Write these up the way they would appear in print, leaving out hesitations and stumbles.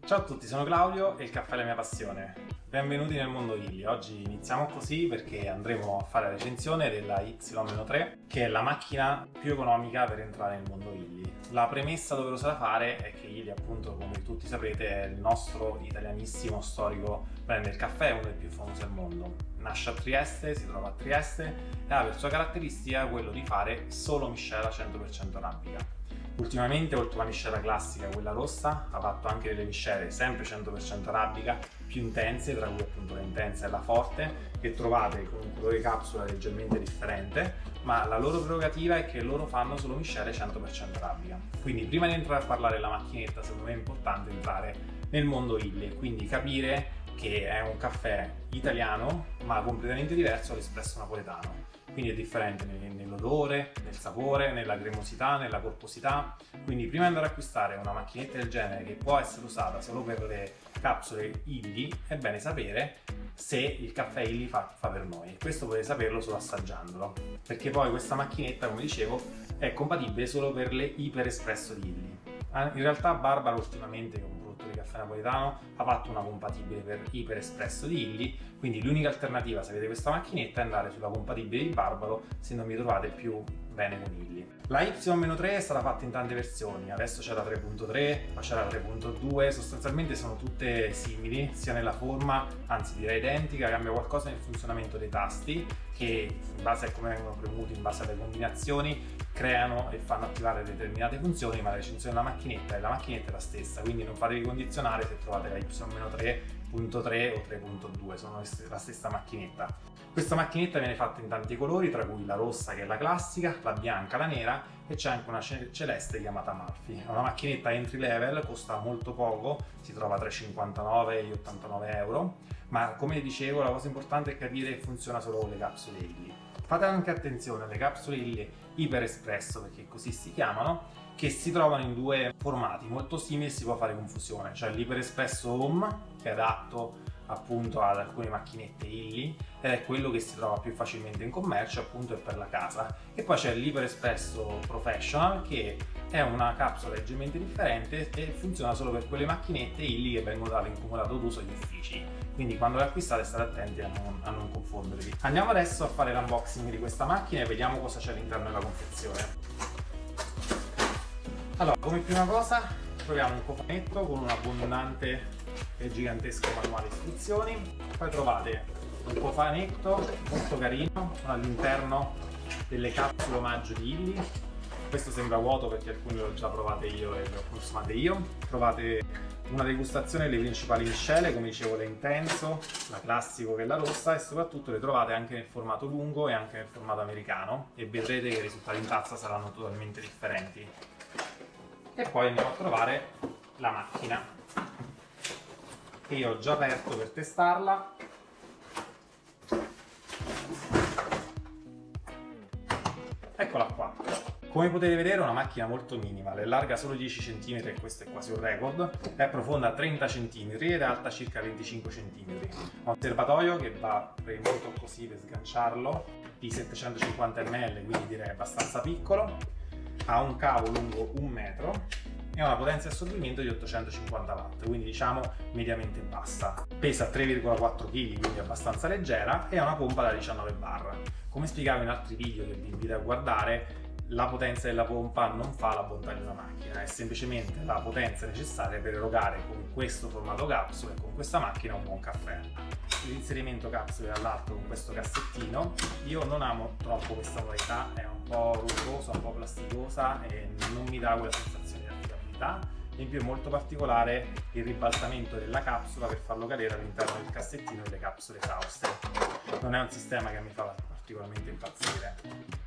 Ciao a tutti, sono Claudio e il caffè è la mia passione. Benvenuti nel mondo Illy. Oggi iniziamo così perché andremo a fare la recensione della Y-3, che è la macchina più economica per entrare nel mondo Illy. La premessa doverosa da fare è che Illy, appunto, come tutti saprete, è il nostro italianissimo storico brand del caffè, uno dei più famosi al mondo. Nasce a Trieste, si trova a Trieste e ha per sua caratteristica quello di fare solo miscela 100% arabica. Ultimamente, oltre alla miscela classica, quella rossa, ha fatto anche delle miscele sempre 100% arabica, più intense, tra cui appunto la intensa e la forte, che trovate con un colore capsula leggermente differente, ma la loro prerogativa è che loro fanno solo miscele 100% arabica. Quindi prima di entrare a parlare della macchinetta, secondo me è importante entrare nel mondo Illy e quindi capire che è un caffè italiano, ma completamente diverso dall'espresso napoletano. Quindi è differente nell'odore, nel sapore, nella cremosità, nella corposità. Quindi prima di andare ad acquistare una macchinetta del genere, che può essere usata solo per le capsule Illy, è bene sapere se il caffè Illy fa per noi. Questo potete saperlo solo assaggiandolo, perché poi questa macchinetta, come dicevo, è compatibile solo per le iper espresso di Illy. In realtà Barbara ultimamente, che è un produttore di caffè napoletano, ha fatto una compatibile per iper espresso di Illy, quindi l'unica alternativa se avete questa macchinetta è andare sulla compatibile di Barbaro se non vi trovate più bene con Illy. La Y-3 è stata fatta in tante versioni, adesso c'è la 3.3, poi c'è la 3.2, sostanzialmente sono tutte simili, sia nella forma, anzi direi identica, cambia qualcosa nel funzionamento dei tasti, che in base a come vengono premuti, in base alle combinazioni, creano e fanno attivare determinate funzioni, ma la recensione della macchinetta è la stessa, quindi non fatevi condizionare se trovate la Y-3.3 o 3.2, sono la stessa macchinetta. Questa macchinetta viene fatta in tanti colori, tra cui la rossa, che è la classica, la bianca, la nera, e c'è anche una celeste chiamata Amalfi. È una macchinetta entry level, costa molto poco, si trova tra i 59 e gli 89 euro, ma come dicevo la cosa importante è capire che funziona solo con le capsule Illy. Fate anche attenzione alle capsule Illy Iper Espresso, perché così si chiamano, che si trovano in due formati molto simili e si può fare confusione. C'è l'Iper Espresso Home, che è adatto appunto ad alcune macchinette Illy ed è quello che si trova più facilmente in commercio, appunto è per la casa, e poi c'è l'Iper Espresso Professional, che è una capsula leggermente differente e funziona solo per quelle macchinette Illy che vengono date in comodato d'uso agli uffici, quindi quando le acquistate state attenti a non confondervi. Andiamo adesso a fare l'unboxing di questa macchina e vediamo cosa c'è all'interno della confezione. Allora, come prima cosa troviamo un cofanetto con un abbondante e gigantesco manuale istruzioni, poi trovate un cofanetto molto carino con all'interno delle capsule omaggio di Illy. Questo sembra vuoto perché alcuni l'ho già provate io e le ho consumate io. Trovate una degustazione delle principali miscele, come dicevo la intenso, la classico che è la rossa, e soprattutto le trovate anche nel formato lungo e anche nel formato americano, e vedrete che i risultati in tazza saranno totalmente differenti. E poi andiamo a trovare la macchina, che io ho già aperto per testarla. Eccola qua. Come potete vedere è una macchina molto minima, è larga solo 10 cm e questo è quasi un record, è profonda 30 cm ed è alta circa 25 cm. Ha un serbatoio che va premuto così per sganciarlo, di 750 ml, quindi direi abbastanza piccolo, ha un cavo lungo 1 metro e ha una potenza di assorbimento di 850 watt, quindi diciamo mediamente bassa. Pesa 3,4 kg, quindi abbastanza leggera, e ha una pompa da 19 bar. Come spiegavo in altri video che vi invito a guardare, la potenza della pompa non fa la bontà di una macchina, è semplicemente la potenza necessaria per erogare con questo formato capsule e con questa macchina un buon caffè. L'inserimento capsule dall'alto con questo cassettino, io non amo troppo questa modalità, è un po' rugosa, un po' plasticosa e non mi dà quella sensazione di affidabilità. In più è molto particolare il ribaltamento della capsula per farlo cadere all'interno del cassettino delle capsule esauste. Non è un sistema che mi fa particolarmente impazzire.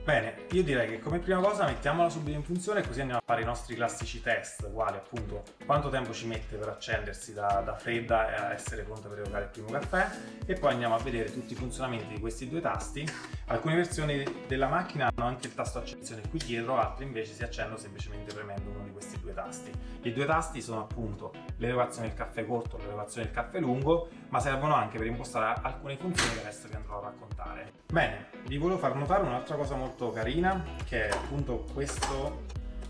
Bene, io direi che come prima cosa mettiamola subito in funzione, così andiamo a fare i nostri classici test, quali appunto quanto tempo ci mette per accendersi da fredda e a essere pronta per erogare il primo caffè, e poi andiamo a vedere tutti i funzionamenti di questi due tasti. Alcune versioni della macchina hanno anche il tasto accensione qui dietro, altre invece si accendono semplicemente premendo uno di questi due tasti. I due tasti sono appunto l'erogazione del caffè corto e l'erogazione del caffè lungo, ma servono anche per impostare alcune funzioni che adesso vi andrò a raccontare. Bene, vi volevo far notare un'altra cosa molto carina, che è appunto questo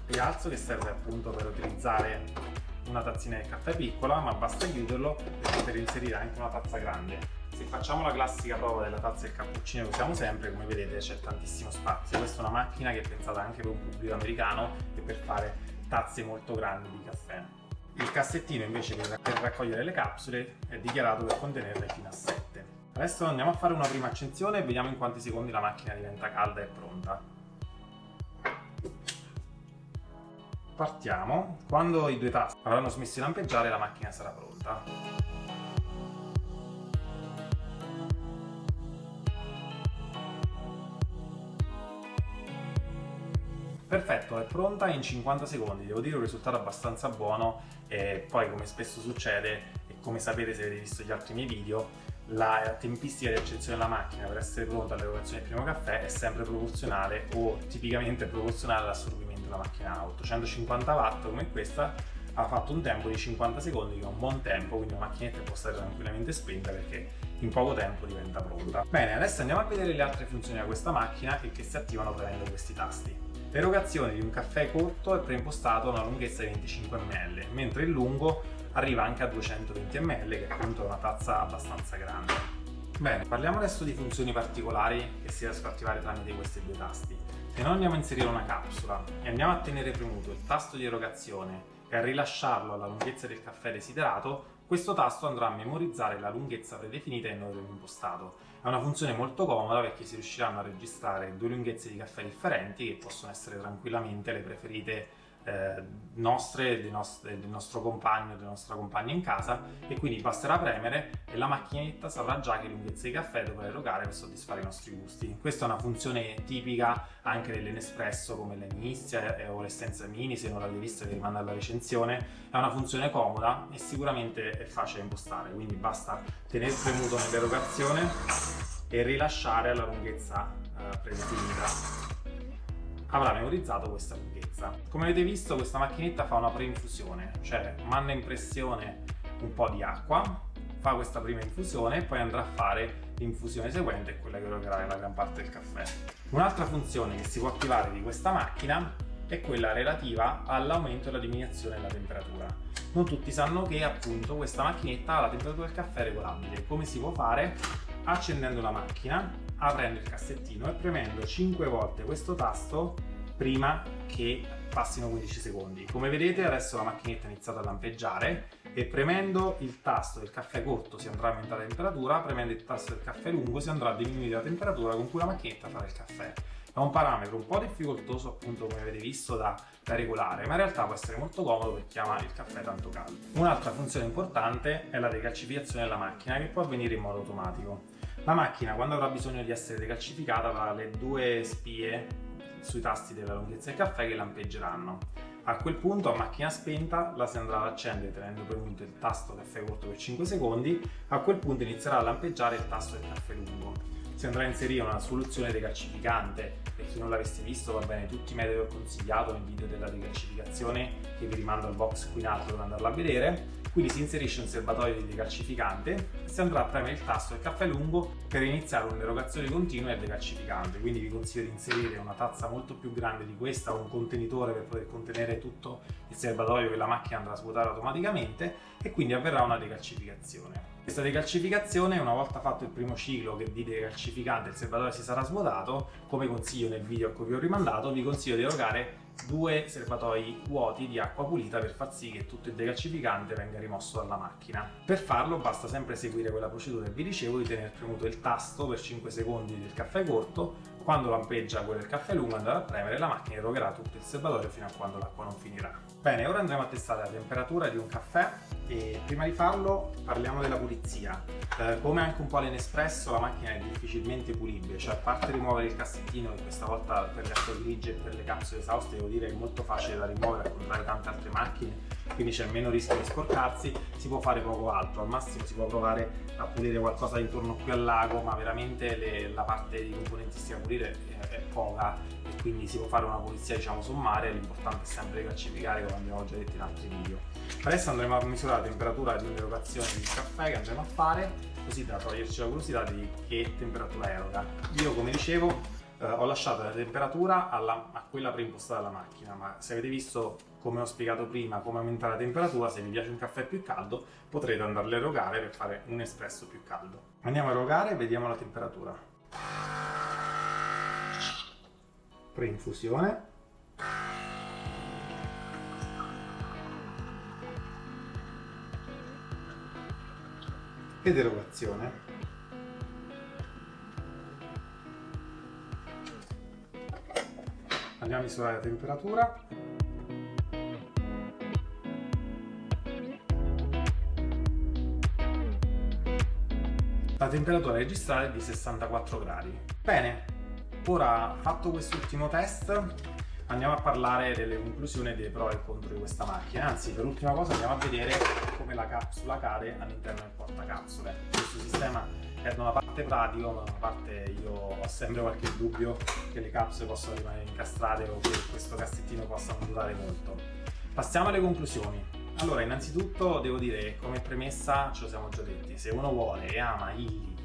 rialzo che serve appunto per utilizzare una tazzina di caffè piccola, ma basta chiuderlo per poter inserire anche una tazza grande. Se facciamo la classica prova della tazza del cappuccino che usiamo sempre, come vedete c'è tantissimo spazio. Questa è una macchina che è pensata anche per un pubblico americano e per fare tazze molto grandi di caffè. Il cassettino invece per raccogliere le capsule è dichiarato per contenerne fino a 7. Adesso andiamo a fare una prima accensione e vediamo in quanti secondi la macchina diventa calda e pronta. Partiamo. Quando i due tasti avranno smesso di lampeggiare la macchina sarà pronta. Perfetto, è pronta in 50 secondi, devo dire un risultato abbastanza buono e poi come spesso succede e come sapete se avete visto gli altri miei video, la tempistica di accensione della macchina per essere pronta all'erogazione del primo caffè è sempre proporzionale o tipicamente proporzionale all'assorbimento della macchina a 850 watt come questa ha fatto un tempo di 50 secondi che è un buon tempo, quindi la macchinetta può stare tranquillamente spenta perché in poco tempo diventa pronta. Bene, adesso andiamo a vedere le altre funzioni di questa macchina e che si attivano premendo questi tasti. L'erogazione di un caffè corto è preimpostato a una lunghezza di 25 ml, mentre il lungo arriva anche a 220 ml, che è appunto una tazza abbastanza grande. Bene, parliamo adesso di funzioni particolari che si riescono a attivare tramite questi due tasti. Se noi andiamo a inserire una capsula e andiamo a tenere premuto il tasto di erogazione e a rilasciarlo alla lunghezza del caffè desiderato, questo tasto andrà a memorizzare la lunghezza predefinita che noi abbiamo impostato. È una funzione molto comoda perché si riusciranno a registrare due lunghezze di caffè differenti che possono essere tranquillamente le preferite nostre, del nostro compagno, della nostra compagna in casa, e quindi basterà premere e la macchinetta saprà già che lunghezza di caffè dovrà erogare per soddisfare i nostri gusti. Questa è una funzione tipica anche dell'Nespresso come l'Inizia o l'Essenza Mini, se non l'avete vista vi rimando alla recensione. È una funzione comoda e sicuramente è facile da impostare, quindi basta tenere premuto nell'erogazione e rilasciare alla lunghezza predefinita. Avrà memorizzato questa lunghezza. Come avete visto, questa macchinetta fa una preinfusione, cioè manda in pressione un po' di acqua, fa questa prima infusione e poi andrà a fare l'infusione seguente, quella che erogerà la gran parte del caffè. Un'altra funzione che si può attivare di questa macchina è quella relativa all'aumento e alla diminuzione della temperatura. Non tutti sanno che appunto questa macchinetta ha la temperatura del caffè regolabile. Come si può fare? Accendendo la macchina, aprendo il cassettino e premendo 5 volte questo tasto prima che passino 15 secondi. Come vedete adesso la macchinetta ha iniziato a lampeggiare e premendo il tasto del caffè corto si andrà a aumentare la temperatura, premendo il tasto del caffè lungo si andrà a diminuire la temperatura con cui la macchinetta farà il caffè. È un parametro un po' difficoltoso appunto come avete visto da regolare, ma in realtà può essere molto comodo per chi ama il caffè tanto caldo. Un'altra funzione importante è la decalcificazione della macchina che può avvenire in modo automatico. La macchina quando avrà bisogno di essere decalcificata avrà le due spie sui tasti della lunghezza del caffè che lampeggeranno. A quel punto a macchina spenta la si andrà ad accendere tenendo premuto il tasto caffè corto per 5 secondi, a quel punto inizierà a lampeggiare il tasto del caffè lungo. Si andrà a inserire una soluzione decalcificante, per chi non l'avesse visto va bene tutti i metodi che ho consigliato nel video della decalcificazione che vi rimando al box qui in alto per andarla a vedere. Quindi si inserisce un serbatoio di decalcificante e si andrà a premere il tasto del caffè lungo per iniziare un'erogazione continua e decalcificante. Quindi vi consiglio di inserire una tazza molto più grande di questa o un contenitore per poter contenere tutto il serbatoio che la macchina andrà a svuotare automaticamente e quindi avverrà una decalcificazione. Questa decalcificazione, una volta fatto il primo ciclo di decalcificante il serbatoio si sarà svuotato, come consiglio nel video a cui vi ho rimandato, vi consiglio di erogare 2 serbatoi vuoti di acqua pulita per far sì che tutto il decalcificante venga rimosso dalla macchina. Per farlo basta sempre seguire quella procedura che vi dicevo di tenere premuto il tasto per 5 secondi del caffè corto, quando lampeggia quello del caffè lungo andare a premere e la macchina erogherà tutto il serbatoio fino a quando l'acqua non finirà. Bene, ora andremo a testare la temperatura di un caffè e prima di farlo parliamo della pulizia. Come anche un po' all'Nespresso la macchina è difficilmente pulibile, cioè a parte rimuovere il cassettino che questa volta per le acque grigie e per le capsule esauste devo dire che è molto facile da rimuovere al contrario di tante altre macchine, quindi c'è meno rischio di sporcarsi, si può fare poco altro, al massimo si può provare a pulire qualcosa intorno qui al lago, ma veramente la parte di componentistica da pulire è poca e quindi si può fare una pulizia diciamo sommaria, l'importante è sempre calcificare come abbiamo già detto in altri video. Adesso andremo a misurare la temperatura di un'erogazione di caffè che andremo a fare, così da toglierci la curiosità di che temperatura eroga. Io come dicevo ho lasciato la temperatura a quella preimpostata dalla macchina, ma se avete visto, come ho spiegato prima, come aumentare la temperatura, se vi piace un caffè più caldo potrete andarlo a erogare per fare un espresso più caldo. Andiamo a erogare e vediamo la temperatura. Preinfusione. Ed erogazione. Andiamo a misurare la temperatura. La temperatura registrata è di 64 gradi. Bene, ora fatto quest'ultimo test, andiamo a parlare delle conclusioni, dei pro e contro di questa macchina. Anzi, per ultima cosa andiamo a vedere come la capsula cade all'interno del portacapsule. Questo sistema è da una parte pratico, ma da una parte io ho sempre qualche dubbio che le capsule possano rimanere incastrate o che questo cassettino possa non durare molto. Passiamo alle conclusioni. Allora, innanzitutto devo dire che come premessa ce lo siamo già detti: se uno vuole e ama Illy,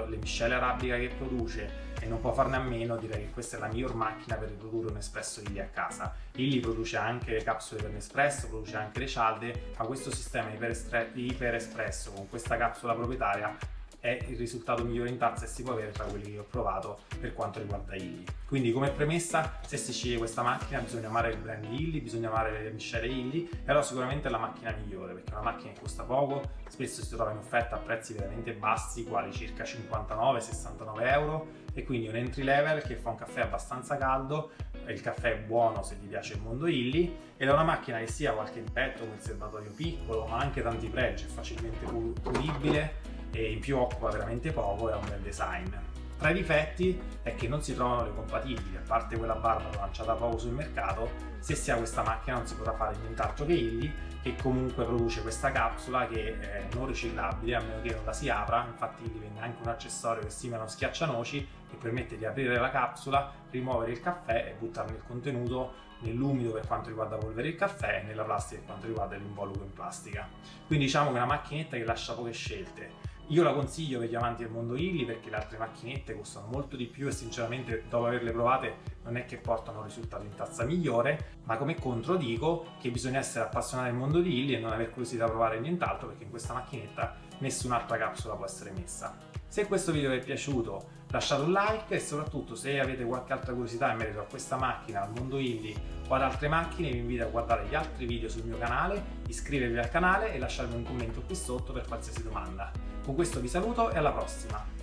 le miscele arabica che produce e non può farne a meno, direi che questa è la miglior macchina per riprodurre un espresso Illy a casa. Illy produce anche le capsule per Nespresso, produce anche le cialde, ma questo sistema iper espresso con questa capsula proprietaria è il risultato migliore in tazza e si può avere tra quelli che ho provato per quanto riguarda Illy. Quindi come premessa, se si sceglie questa macchina bisogna amare il brand Illy, bisogna amare le miscele Illy, però sicuramente è la macchina migliore perché è una macchina che costa poco, spesso si trova in offerta a prezzi veramente bassi, quali circa 59-69 euro, e quindi un entry level che fa un caffè abbastanza caldo. Il caffè è buono se ti piace il mondo Illy, ed è una macchina che sia qualche difetto come il serbatoio piccolo, ma anche tanti pregi, è facilmente pulibile e in più occupa veramente poco e ha un bel design. Tra i difetti è che non si trovano le compatibili, a parte quella barba lanciata poco sul mercato. Se si ha questa macchina non si potrà fare nient'altro che Illy, che comunque produce questa capsula che è non riciclabile a meno che non la si apra. Infatti Illy vende anche un accessorio che simula uno schiaccianoci che permette di aprire la capsula, rimuovere il caffè e buttarne il contenuto nell'umido per quanto riguarda la polvere del caffè e nella plastica per quanto riguarda l'involucro in plastica. Quindi diciamo che è una macchinetta che lascia poche scelte. Io la consiglio per gli amanti del mondo Illy perché le altre macchinette costano molto di più e sinceramente dopo averle provate non è che portano un risultato in tazza migliore, ma come contro dico che bisogna essere appassionati del mondo di Illy e non aver curiosità a provare nient'altro, perché in questa macchinetta nessun'altra capsula può essere messa. Se questo video vi è piaciuto lasciate un like e soprattutto se avete qualche altra curiosità in merito a questa macchina, al mondo Illy o ad altre macchine, vi invito a guardare gli altri video sul mio canale, iscrivervi al canale e lasciarmi un commento qui sotto per qualsiasi domanda. Con questo vi saluto e alla prossima!